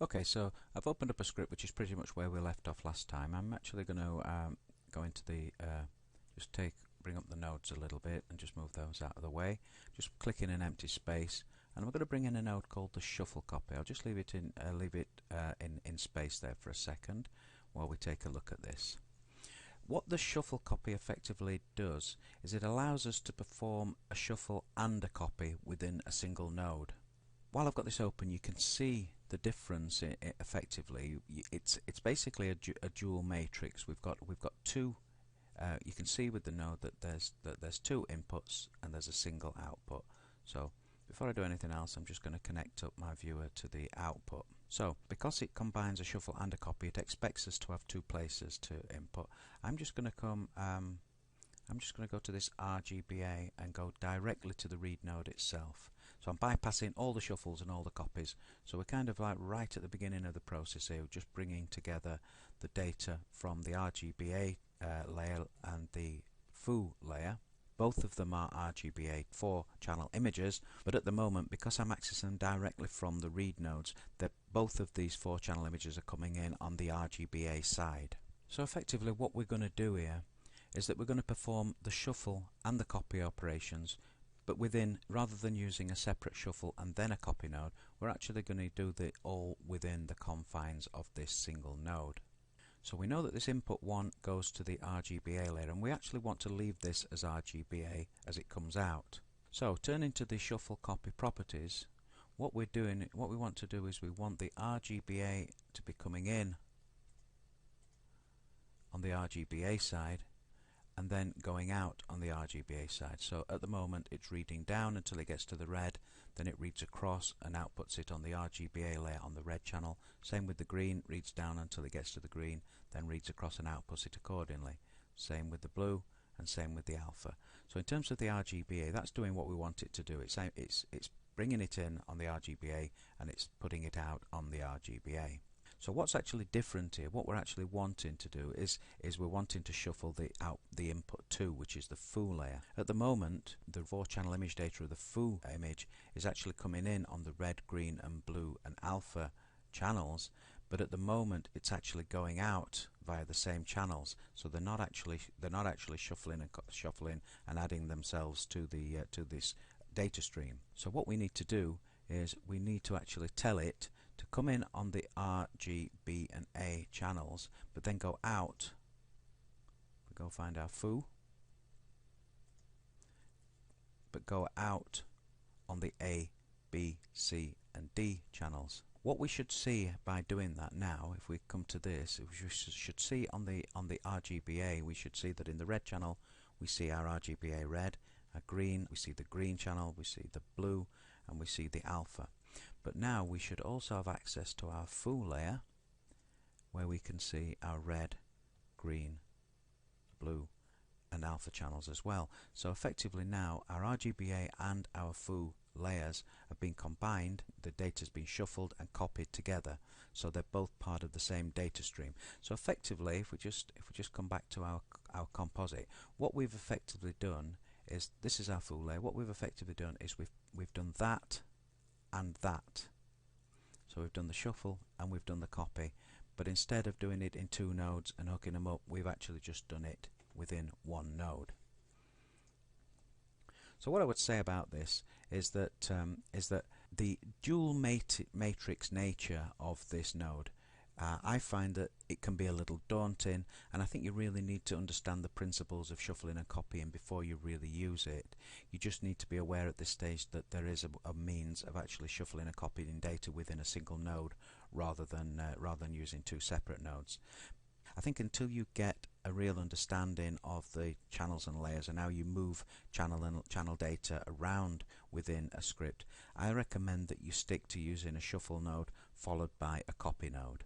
Okay, so I've opened up a script which is pretty much where we left off last time. I'm actually going to go into the bring up the nodes a little bit and just move those out of the way. Just click in an empty space, and I'm going to bring in a node called the ShuffleCopy. I'll just leave it in space there for a second while we take a look at this. What the ShuffleCopy effectively does is it allows us to perform a shuffle and a copy within a single node. While I've got this open, you can see the difference effectively. It's basically a dual matrix. We've got two. You can see with the node that there's two inputs and there's a single output. So before I do anything else, I'm just going to connect up my viewer to the output. So because it combines a shuffle and a copy, it expects us to have two places to input. I'm just going to go to this RGBA and go directly to the read node itself. So I'm bypassing all the shuffles and all the copies. So we're kind of like right at the beginning of the process here, just bringing together the data from the RGBA layer and the foo layer. Both of them are RGBA 4-channel images, but at the moment, because I'm accessing them directly from the read nodes, both of these 4-channel images are coming in on the RGBA side. So effectively what we're going to do here is that we're going to perform the shuffle and the copy operations, but rather than using a separate shuffle and then a copy node, we're actually going to do it all within the confines of this single node. So we know that this input 1 goes to the RGBA layer, and we actually want to leave this as RGBA as it comes out. So turning to the shuffle copy properties, what we want to do is we want the RGBA to be coming in on the RGBA side and then going out on the RGBA side. So at the moment it's reading down until it gets to the red, then it reads across and outputs it on the RGBA layer on the red channel. Same with the green, reads down until it gets to the green, then reads across and outputs it accordingly. Same with the blue and same with the alpha. So in terms of the RGBA, that's doing what we want it to do. It's bringing it in on the RGBA and it's putting it out on the RGBA. So what's actually different here, what we're actually wanting to do is we're wanting to shuffle the input 2, which is the foo layer. At the moment, the 4-channel image data of the foo image is actually coming in on the red, green and blue and alpha channels, but at the moment it's actually going out via the same channels. So they're not actually shuffling and adding themselves to this data stream. So what we need to do is we need to actually tell it to come in on the R, G, B and A channels, but then go out. We go find our foo, but go out on the A, B, C and D channels. What we should see by doing that now, if we come to this, we should see on the RGBA, we should see that in the red channel we see our RGBA red, our green, we see the green channel, we see the blue and we see the alpha. But now we should also have access to our foo layer where we can see our red, green, blue and alpha channels as well. So effectively now our RGBA and our foo layers have been combined, the data has been shuffled and copied together, so they're both part of the same data stream. So effectively, if we just come back to our composite, what we've effectively done is, this is our foo layer, what we've effectively done is we've done that and that. So we've done the shuffle and we've done the copy, but instead of doing it in two nodes and hooking them up, we've actually just done it within one node. So what I would say about this is that the dual matrix nature of this node, I find that it can be a little daunting, and I think you really need to understand the principles of shuffling and copying before you really use it. You just need to be aware at this stage that there is a means of actually shuffling and copying data within a single node rather than using two separate nodes. I think until you get a real understanding of the channels and layers and how you move channel data around within a script, I recommend that you stick to using a shuffle node followed by a copy node.